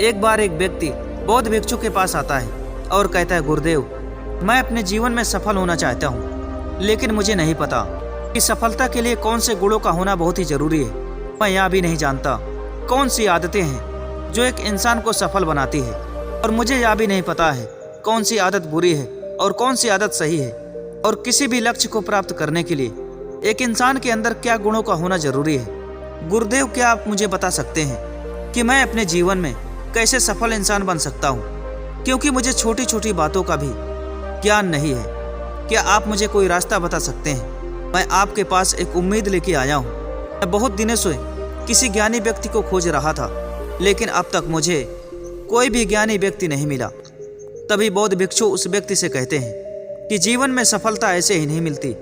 एक बार एक व्यक्ति बौद्ध भिक्षु के पास आता है और कहता है, गुरुदेव, मैं अपने जीवन में सफल होना चाहता हूँ, लेकिन मुझे नहीं पता कि सफलता के लिए कौन से गुणों का होना बहुत ही जरूरी है। मैं यह भी नहीं जानता कौन सी आदतें हैं जो एक इंसान को सफल बनाती है, और मुझे यह भी नहीं पता है कौन सी आदत बुरी है और कौन सी आदत सही है, और किसी भी लक्ष्य को प्राप्त करने के लिए एक इंसान के अंदर क्या गुणों का होना जरूरी है। गुरुदेव, क्या आप मुझे बता सकते हैं कि मैं अपने जीवन में कैसे सफल इंसान बन सकता हूँ, क्योंकि मुझे छोटी छोटी बातों का भी ज्ञान नहीं है। क्या आप मुझे कोई रास्ता बता सकते हैं? मैं आपके पास एक उम्मीद लेके आया हूँ। मैं बहुत दिनों से किसी ज्ञानी व्यक्ति को खोज रहा था, लेकिन अब तक मुझे कोई भी ज्ञानी व्यक्ति नहीं मिला। तभी बौद्ध भिक्षु उस व्यक्ति से कहते हैं कि जीवन में सफलता ऐसे ही नहीं मिलती।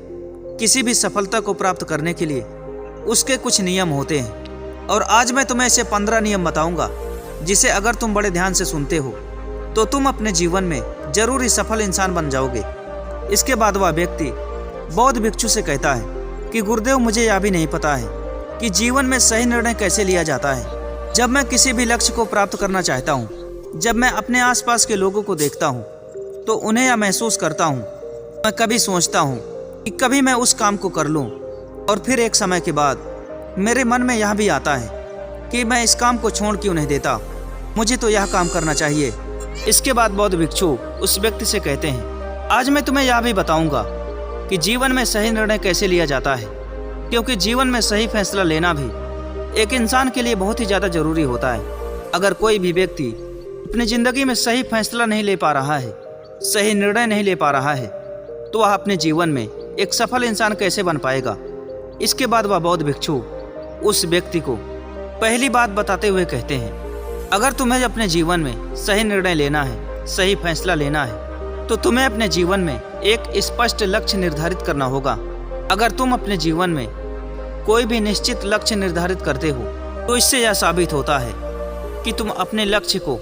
किसी भी सफलता को प्राप्त करने के लिए उसके कुछ नियम होते हैं, और आज मैं तुम्हें ऐसे 15 नियम बताऊंगा जिसे अगर तुम बड़े ध्यान से सुनते हो तो तुम अपने जीवन में जरूर ही सफल इंसान बन जाओगे। इसके बाद वह व्यक्ति बौद्ध भिक्षु से कहता है कि गुरुदेव, मुझे यह भी नहीं पता है कि जीवन में सही निर्णय कैसे लिया जाता है। जब मैं किसी भी लक्ष्य को प्राप्त करना चाहता हूँ, जब मैं अपने आसपास के लोगों को देखता हूँ तो उन्हें यह महसूस करता हूँ, मैं कभी सोचता हूँ कि कभी मैं उस काम को कर लूँ, और फिर एक समय के बाद मेरे मन में यह भी आता है कि मैं इस काम को छोड़ क्यों नहीं देता, मुझे तो यह काम करना चाहिए। इसके बाद बौद्ध भिक्षु उस व्यक्ति से कहते हैं, आज मैं तुम्हें यह भी बताऊंगा कि जीवन में सही निर्णय कैसे लिया जाता है, क्योंकि जीवन में सही फैसला लेना भी एक इंसान के लिए बहुत ही ज़्यादा जरूरी होता है। अगर कोई भी व्यक्ति अपनी ज़िंदगी में सही फैसला नहीं ले पा रहा है, सही निर्णय नहीं ले पा रहा है, तो वह अपने जीवन में एक सफल इंसान कैसे बन पाएगा। इसके बाद वह बौद्ध भिक्षु उस व्यक्ति को पहली बात बताते हुए कहते हैं, अगर तुम्हें अपने जीवन में सही निर्णय लेना है, सही फैसला लेना है, तो तुम्हें अपने जीवन में एक स्पष्ट लक्ष्य निर्धारित करना होगा। अगर तुम अपने जीवन में कोई भी निश्चित लक्ष्य निर्धारित करते हो तो इससे यह साबित होता है कि तुम अपने लक्ष्य को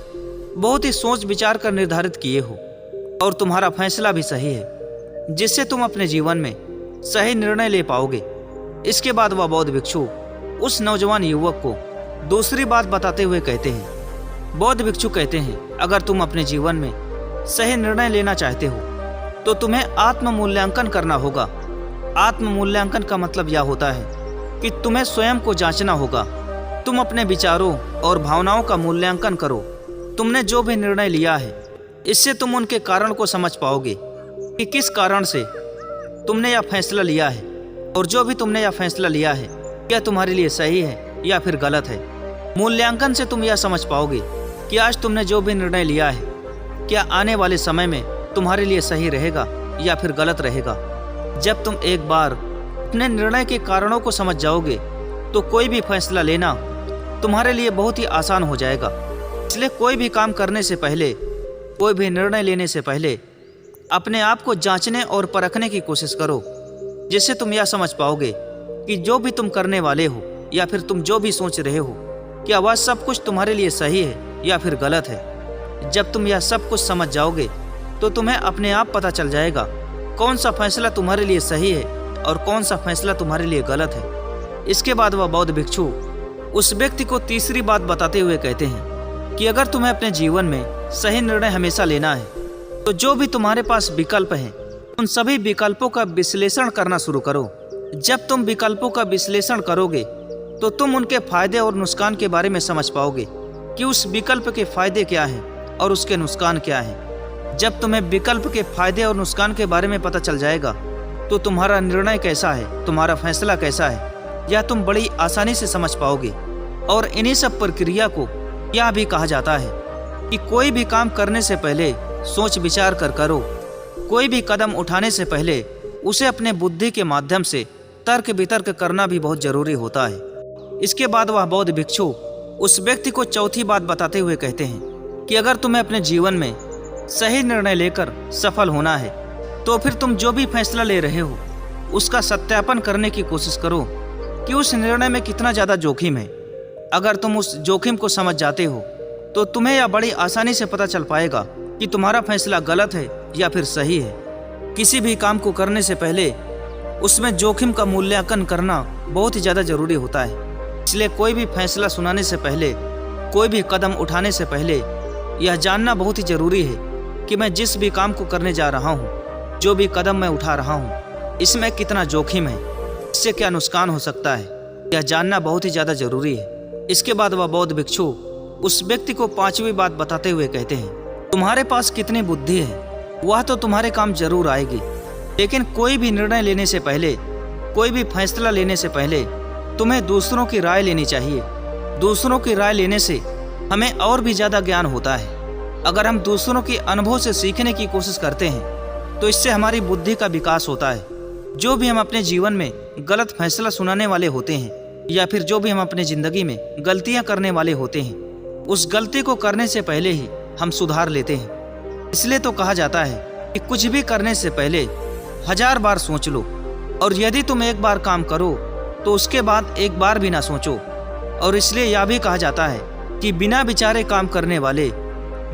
बहुत ही सोच विचार कर निर्धारित किए हो, और तुम्हारा फैसला भी सही है, जिससे तुम अपने जीवन में सही निर्णय ले पाओगे। इसके बाद वह बौद्ध भिक्षु उस नौजवान युवक को दूसरी बात बताते हुए कहते हैं, बौद्ध भिक्षु कहते हैं, अगर तुम अपने जीवन में सही निर्णय लेना चाहते हो तो तुम्हें आत्म मूल्यांकन करना होगा। आत्म मूल्यांकन का मतलब यह होता है कि तुम्हें स्वयं को जांचना होगा। तुम अपने विचारों और भावनाओं का मूल्यांकन करो। तुमने जो भी निर्णय लिया है, इससे तुम उनके कारण को समझ पाओगे कि किस कारण से तुमने यह फैसला लिया है, और जो भी तुमने यह फैसला लिया है क्या तुम्हारे लिए सही है या फिर गलत है। मूल्यांकन से तुम यह समझ पाओगे कि आज तुमने जो भी निर्णय लिया है क्या आने वाले समय में तुम्हारे लिए सही रहेगा या फिर गलत रहेगा। जब तुम एक बार अपने निर्णय के कारणों को समझ जाओगे तो कोई भी फैसला लेना तुम्हारे लिए बहुत ही आसान हो जाएगा। इसलिए कोई भी काम करने से पहले, कोई भी निर्णय लेने से पहले अपने आप को जांचने और परखने की कोशिश करो, जिससे तुम यह समझ पाओगे कि जो भी तुम करने वाले हो या फिर तुम जो भी सोच रहे हो क्या वह सब कुछ तुम्हारे लिए सही है या फिर गलत है। जब तुम यह सब कुछ समझ जाओगे तो तुम्हें अपने आप पता चल जाएगा कौन सा फैसला तुम्हारे लिए सही है और कौन सा फैसला तुम्हारे लिए गलत है। इसके बाद वह बौद्ध भिक्षु उस व्यक्ति को तीसरी बात बताते हुए कहते हैं कि अगर तुम्हें अपने जीवन में सही निर्णय हमेशा लेना है तो जो भी तुम्हारे पास विकल्प हैं उन सभी विकल्पों का विश्लेषण करना शुरू करो। जब तुम विकल्पों का विश्लेषण करोगे तो तुम उनके फायदे और नुकसान के बारे में समझ पाओगे कि उस विकल्प के फायदे क्या हैं और उसके नुकसान क्या हैं। जब तुम्हें विकल्प के फायदे और नुकसान के बारे में पता चल जाएगा तो तुम्हारा निर्णय कैसा है, तुम्हारा फैसला कैसा है, यह तुम बड़ी आसानी से समझ पाओगे। और इन्हीं सब प्रक्रिया को यह भी कहा जाता है कि कोई भी काम करने से पहले सोच विचार कर करो। कोई भी कदम उठाने से पहले उसे अपने बुद्धि के माध्यम से तर्क वितर्क करना भी बहुत जरूरी होता है। इसके बाद वह बौद्ध भिक्षु उस व्यक्ति को चौथी बात बताते हुए कहते हैं कि अगर तुम्हें अपने जीवन में सही निर्णय लेकर सफल होना है तो फिर तुम जो भी फैसला ले रहे हो उसका सत्यापन करने की कोशिश करो कि उस निर्णय में कितना ज़्यादा जोखिम है। अगर तुम उस जोखिम को समझ जाते हो तो तुम्हें यह बड़ी आसानी से पता चल पाएगा कि तुम्हारा फैसला गलत है या फिर सही है। किसी भी काम को करने से पहले उसमें जोखिम का मूल्यांकन करना बहुत ही ज़्यादा ज़रूरी होता है। इसलिए कोई भी फैसला सुनाने से पहले कोई भी कदम उठाने से पहले यह जानना बहुत ही जरूरी है कि मैं जिस भी काम को करने जा रहा हूँ, जो भी कदम मैं उठा रहा हूँ, इसमें कितना जोखिम है, इससे क्या नुकसान हो सकता है, यह जानना बहुत ही ज़्यादा जरूरी है। इसके बाद वह बौद्ध भिक्षु उस व्यक्ति को 5वीं बात बताते हुए कहते हैं, तुम्हारे पास कितनी बुद्धि है वह तो तुम्हारे काम जरूर आएगी, लेकिन कोई भी निर्णय लेने से पहले, कोई भी फैसला लेने से पहले तुम्हें दूसरों की राय लेनी चाहिए। दूसरों की राय लेने से हमें और भी ज़्यादा ज्ञान होता है। अगर हम दूसरों के अनुभव से सीखने की कोशिश करते हैं तो इससे हमारी बुद्धि का विकास होता है। जो भी हम अपने जीवन में गलत फैसला सुनाने वाले होते हैं या फिर जो भी हम अपने ज़िंदगी में गलतियां करने वाले होते हैं, उस गलती को करने से पहले ही हम सुधार लेते हैं। इसलिए तो कहा जाता है कि कुछ भी करने से पहले 1000 बार सोच लो, और यदि तुम एक बार काम करो तो उसके बाद एक बार भी ना सोचो। और इसलिए यह भी कहा जाता है कि बिना विचारे काम करने वाले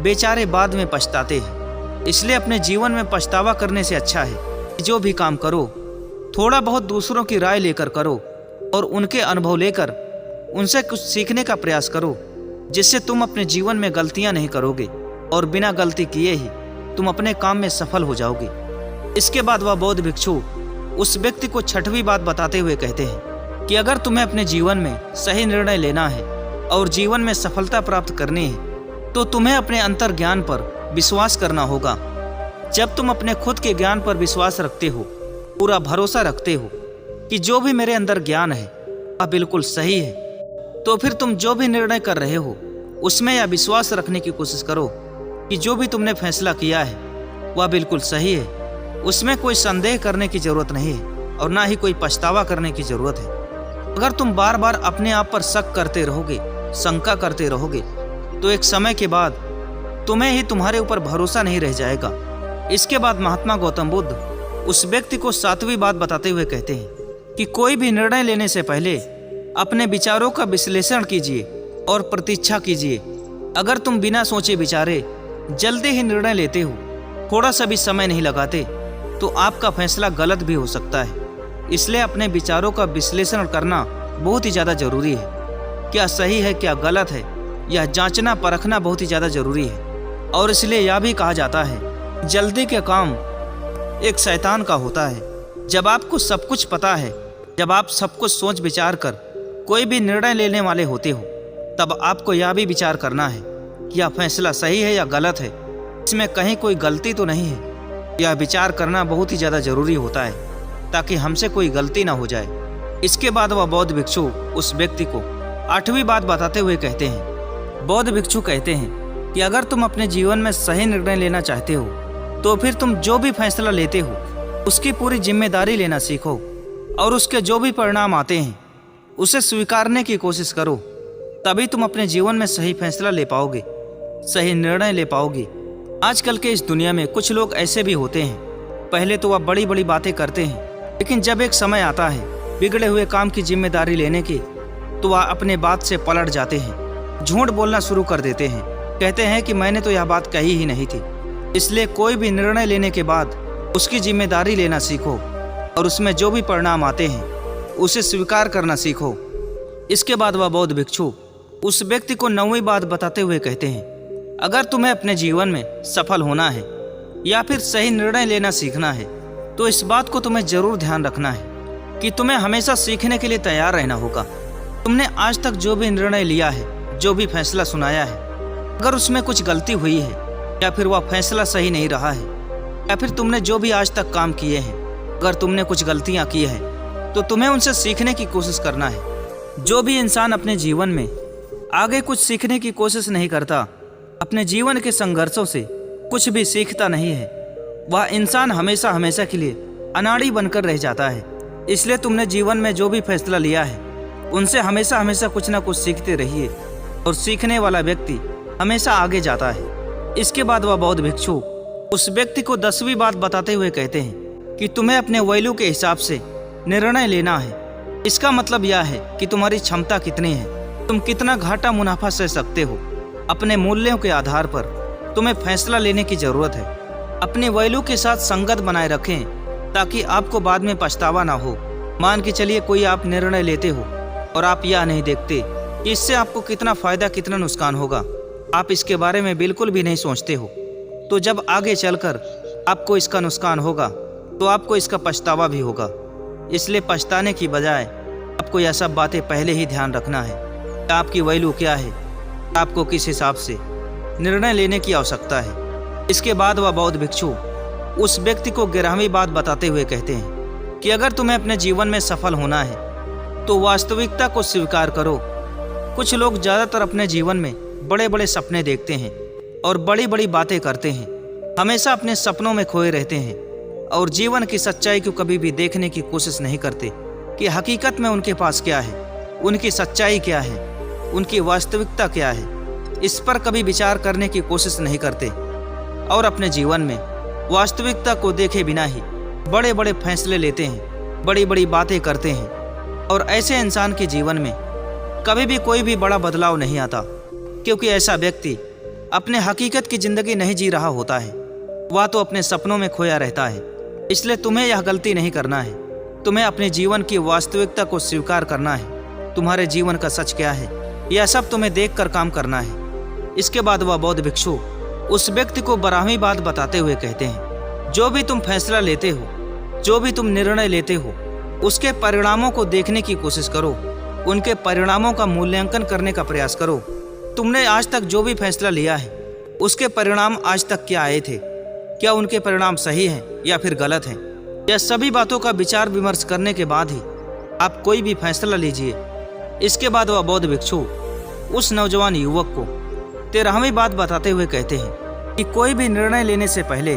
बेचारे बाद में पछताते हैं। इसलिए अपने जीवन में पछतावा करने से अच्छा है कि जो भी काम करो थोड़ा बहुत दूसरों की राय लेकर करो और उनके अनुभव लेकर उनसे कुछ सीखने का प्रयास करो, जिससे तुम अपने जीवन में गलतियां नहीं करोगे और बिना गलती किए ही तुम अपने काम में सफल हो जाओगे। इसके बाद वह बौद्ध भिक्षु उस व्यक्ति को 6वीं बात बताते हुए कहते हैं कि अगर तुम्हें अपने जीवन में सही निर्णय लेना है और जीवन में सफलता प्राप्त करनी है तो तुम्हें अपने अंतर ज्ञान पर विश्वास करना होगा। जब तुम अपने खुद के ज्ञान पर विश्वास रखते हो, पूरा भरोसा रखते हो कि जो भी मेरे अंदर ज्ञान है वह बिल्कुल सही है, तो फिर तुम जो भी निर्णय कर रहे हो उसमें यह विश्वास रखने की कोशिश करो कि जो भी तुमने फैसला किया है वह बिल्कुल सही है। उसमें कोई संदेह करने की जरूरत नहीं है और ना ही कोई पछतावा करने की जरूरत है। अगर तुम बार बार अपने आप पर शक करते रहोगे, शंका करते रहोगे, तो एक समय के बाद तुम्हें ही तुम्हारे ऊपर भरोसा नहीं रह जाएगा। इसके बाद महात्मा गौतम बुद्ध उस व्यक्ति को 7वीं बात बताते हुए कहते हैं कि कोई भी निर्णय लेने से पहले अपने विचारों का विश्लेषण कीजिए और प्रतीक्षा कीजिए। अगर तुम बिना सोचे विचारे जल्दी ही निर्णय लेते हो, थोड़ा सा भी समय नहीं लगाते, तो आपका फैसला गलत भी हो सकता है। इसलिए अपने विचारों का विश्लेषण करना बहुत ही ज़्यादा जरूरी है। क्या सही है, क्या गलत है, यह जांचना परखना बहुत ही ज़्यादा जरूरी है। और इसलिए यह भी कहा जाता है, जल्दी के काम एक शैतान का होता है। जब आपको सब कुछ पता है, जब आप सब कुछ सोच विचार कर कोई भी निर्णय लेने वाले होते हो, तब आपको यह भी विचार करना है कि यह फैसला सही है या गलत है, इसमें कहीं कोई गलती तो नहीं है। यह विचार करना बहुत ही ज़्यादा जरूरी होता है ताकि हमसे कोई गलती ना हो जाए। इसके बाद वह बौद्ध भिक्षु उस व्यक्ति को 8वीं बात बताते हुए कहते हैं। बौद्ध भिक्षु कहते हैं कि अगर तुम अपने जीवन में सही निर्णय लेना चाहते हो तो फिर तुम जो भी फैसला लेते हो उसकी पूरी जिम्मेदारी लेना सीखो और उसके जो भी परिणाम आते हैं उसे स्वीकारने की कोशिश करो। तभी तुम अपने जीवन में सही फैसला ले पाओगे, सही निर्णय ले पाओगे। आजकल के इस दुनिया में कुछ लोग ऐसे भी होते हैं, पहले तो वह बड़ी बड़ी बातें करते हैं, लेकिन जब एक समय आता है बिगड़े हुए काम की जिम्मेदारी लेने की, तो वह अपने बात से पलट जाते हैं, झूठ बोलना शुरू कर देते हैं, कहते हैं कि मैंने तो यह बात कही ही नहीं थी। इसलिए कोई भी निर्णय लेने के बाद उसकी जिम्मेदारी लेना सीखो और उसमें जो भी परिणाम आते हैं उसे स्वीकार करना सीखो। इसके बाद वह बौद्ध भिक्षु उस व्यक्ति को 9वीं बात बताते हुए कहते हैं, अगर तुम्हें अपने जीवन में सफल होना है या फिर सही निर्णय लेना सीखना है तो इस बात को तुम्हें जरूर ध्यान रखना है कि तुम्हें हमेशा सीखने के लिए तैयार रहना होगा। तुमने आज तक जो भी निर्णय लिया है, जो भी फैसला सुनाया है, अगर उसमें कुछ गलती हुई है या फिर वह फैसला सही नहीं रहा है, या फिर तुमने जो भी आज तक काम किए हैं अगर तुमने कुछ गलतियां की हैं तो तुम्हें उनसे सीखने की कोशिश करना है। जो भी इंसान अपने जीवन में आगे कुछ सीखने की कोशिश नहीं करता, अपने जीवन के संघर्षों से कुछ भी सीखता नहीं है, वह इंसान हमेशा हमेशा के लिए अनाड़ी बनकर रह जाता है। इसलिए तुमने जीवन में जो भी फैसला लिया है उनसे हमेशा हमेशा कुछ ना कुछ सीखते रहिए और सीखने वाला व्यक्ति हमेशा आगे जाता है। इसके बाद वह बौद्ध भिक्षु उस व्यक्ति को 10वीं बात बताते हुए कहते हैं कि तुम्हें अपने वैल्यू के हिसाब से निर्णय लेना है। इसका मतलब यह है कि तुम्हारी क्षमता कितनी है, तुम कितना घाटा मुनाफा सह सकते हो। अपने मूल्यों के आधार पर तुम्हें फैसला लेने की जरूरत है। अपनी वैल्यू के साथ संगत बनाए रखें ताकि आपको बाद में पछतावा ना हो। मान के चलिए कोई आप निर्णय लेते हो और आप यह नहीं देखते कि इससे आपको कितना फ़ायदा कितना नुकसान होगा, आप इसके बारे में बिल्कुल भी नहीं सोचते हो। तो जब आगे चलकर आपको इसका नुकसान होगा तो आपको इसका पछतावा भी होगा। इसलिए पछताने की बजाय आपको यह सब बातें पहले ही ध्यान रखना है कि आपकी वैल्यू क्या है, आपको किस हिसाब से निर्णय लेने की आवश्यकता है। इसके बाद वह बौद्ध भिक्षु उस व्यक्ति को 11वीं बात बताते हुए कहते हैं कि अगर तुम्हें अपने जीवन में सफल होना है तो वास्तविकता को स्वीकार करो। कुछ लोग ज़्यादातर अपने जीवन में बड़े बड़े सपने देखते हैं और बड़ी बड़ी बातें करते हैं, हमेशा अपने सपनों में खोए रहते हैं और जीवन की सच्चाई को कभी भी देखने की कोशिश नहीं करते कि हकीकत में उनके पास क्या है, उनकी सच्चाई क्या है, उनकी वास्तविकता क्या है। इस पर कभी विचार करने की कोशिश नहीं करते और अपने जीवन में वास्तविकता को देखे बिना ही बड़े बड़े फैसले लेते हैं, बड़ी बड़ी बातें करते हैं। और ऐसे इंसान के जीवन में कभी भी कोई भी बड़ा बदलाव नहीं आता, क्योंकि ऐसा व्यक्ति अपने हकीकत की ज़िंदगी नहीं जी रहा होता है, वह तो अपने सपनों में खोया रहता है। इसलिए तुम्हें यह गलती नहीं करना है, तुम्हें अपने जीवन की वास्तविकता को स्वीकार करना है। तुम्हारे जीवन का सच क्या है, यह सब तुम्हें देखकर काम करना है। इसके बाद वह बौद्ध भिक्षु उस व्यक्ति को 12वीं बात बताते हुए कहते हैं, जो भी तुम फैसला लेते हो, जो भी तुम निर्णय लेते हो, उसके परिणामों को देखने की कोशिश करो, उनके परिणामों का मूल्यांकन करने का प्रयास करो। तुमने आज तक जो भी फैसला लिया है उसके परिणाम आज तक क्या आए थे, क्या उनके परिणाम सही हैं या फिर गलत हैं। यह सभी बातों का विचार विमर्श करने के बाद ही आप कोई भी फैसला लीजिए। इसके बाद वह बौद्ध भिक्षु उस नौजवान युवक को 13वीं बात बताते हुए कहते हैं कि कोई भी निर्णय लेने से पहले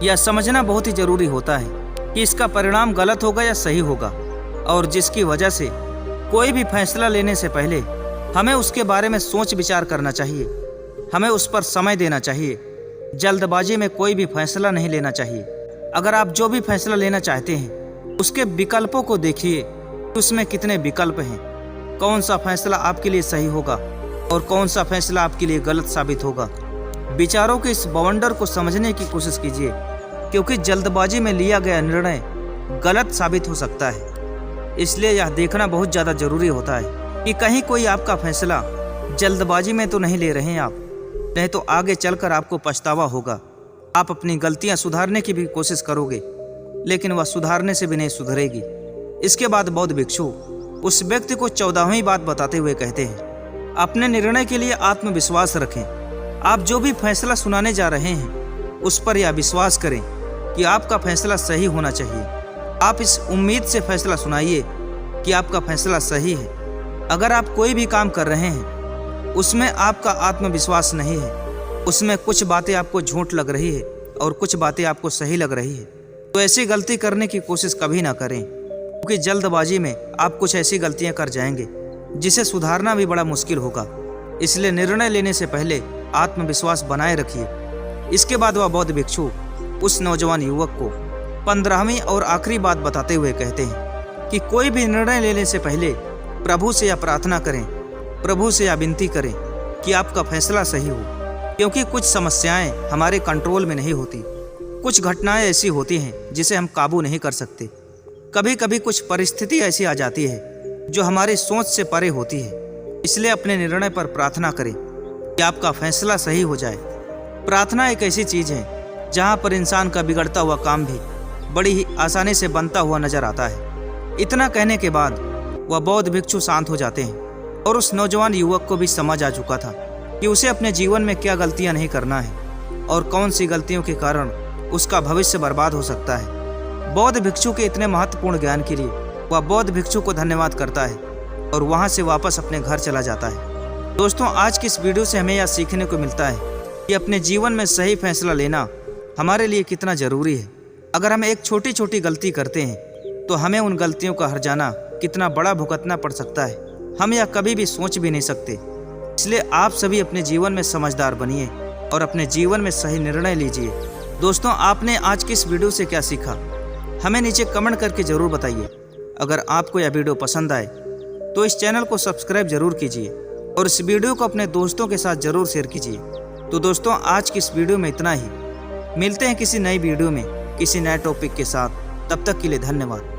यह समझना बहुत ही जरूरी होता है कि इसका परिणाम गलत होगा या सही होगा, और जिसकी वजह से कोई भी फैसला लेने से पहले हमें उसके बारे में सोच विचार करना चाहिए, हमें उस पर समय देना चाहिए। जल्दबाजी में कोई भी फैसला नहीं लेना चाहिए। अगर आप जो भी फैसला लेना चाहते हैं उसके विकल्पों को देखिए, उसमें कितने विकल्प हैं, कौन सा फैसला आपके लिए सही होगा और कौन सा फैसला आपके लिए गलत साबित होगा। विचारों के इस बवंडर को समझने की कोशिश कीजिए, क्योंकि जल्दबाजी में लिया गया निर्णय गलत साबित हो सकता है। इसलिए यह देखना बहुत ज़्यादा जरूरी होता है कि कहीं कोई आपका फैसला जल्दबाजी में तो नहीं ले रहे हैं आप, नहीं तो आगे चलकर आपको पछतावा होगा। आप अपनी गलतियां सुधारने की भी कोशिश करोगे, लेकिन वह सुधारने से भी नहीं सुधरेगी। इसके बाद बौद्ध भिक्षु उस व्यक्ति को 14वीं बात बताते हुए कहते हैं, अपने निर्णय के लिए आत्मविश्वास रखें। आप जो भी फैसला सुनाने जा रहे हैं उस पर यह विश्वास करें कि आपका फैसला सही होना चाहिए। आप इस उम्मीद से फैसला सुनाइए कि आपका फैसला सही है। अगर आप कोई भी काम कर रहे हैं उसमें आपका आत्मविश्वास नहीं है, उसमें कुछ बातें आपको झूठ लग रही है और कुछ बातें आपको सही लग रही है, तो ऐसी गलती करने की कोशिश कभी ना करें, क्योंकि जल्दबाजी में आप कुछ ऐसी गलतियां कर जाएंगे जिसे सुधारना भी बड़ा मुश्किल होगा। इसलिए निर्णय लेने से पहले आत्मविश्वास बनाए रखिए। इसके बाद वह बौद्ध भिक्षु उस नौजवान युवक को 15वीं और आखिरी बात बताते हुए कहते हैं कि कोई भी निर्णय लेने से पहले प्रभु से यह प्रार्थना करें, प्रभु से यह विनती करें कि आपका फैसला सही हो, क्योंकि कुछ समस्याएं हमारे कंट्रोल में नहीं होती, कुछ घटनाएं ऐसी होती हैं जिसे हम काबू नहीं कर सकते। कभी कभी कुछ परिस्थिति ऐसी आ जाती है जो हमारी सोच से परे होती है। इसलिए अपने निर्णय पर प्रार्थना करें कि आपका फैसला सही हो जाए। प्रार्थना एक ऐसी चीज़ है जहाँ पर इंसान का बिगड़ता हुआ काम भी बड़ी ही आसानी से बनता हुआ नजर आता है। इतना कहने के बाद वह बौद्ध भिक्षु शांत हो जाते हैं और उस नौजवान युवक को भी समझ आ चुका था कि उसे अपने जीवन में क्या गलतियां नहीं करना है और कौन सी गलतियों के कारण उसका भविष्य बर्बाद हो सकता है। बौद्ध भिक्षु के इतने महत्वपूर्ण ज्ञान के लिए वह बौद्ध भिक्षु को धन्यवाद करता है और वहां से वापस अपने घर चला जाता है। दोस्तों, आज की इस वीडियो से हमें यह सीखने को मिलता है कि अपने जीवन में सही फैसला लेना हमारे लिए कितना ज़रूरी है। अगर हम एक छोटी छोटी गलती करते हैं तो हमें उन गलतियों का हर्जाना कितना बड़ा भुगतना पड़ सकता है, हम यह कभी भी सोच भी नहीं सकते। इसलिए आप सभी अपने जीवन में समझदार बनिए और अपने जीवन में सही निर्णय लीजिए। दोस्तों, आपने आज की इस वीडियो से क्या सीखा, हमें नीचे कमेंट करके ज़रूर बताइए। अगर आपको यह वीडियो पसंद आए तो इस चैनल को सब्सक्राइब जरूर कीजिए और इस वीडियो को अपने दोस्तों के साथ ज़रूर शेयर कीजिए। तो दोस्तों, आज की इस वीडियो में इतना ही। मिलते हैं किसी नई वीडियो में किसी नए टॉपिक के साथ। तब तक के लिए धन्यवाद।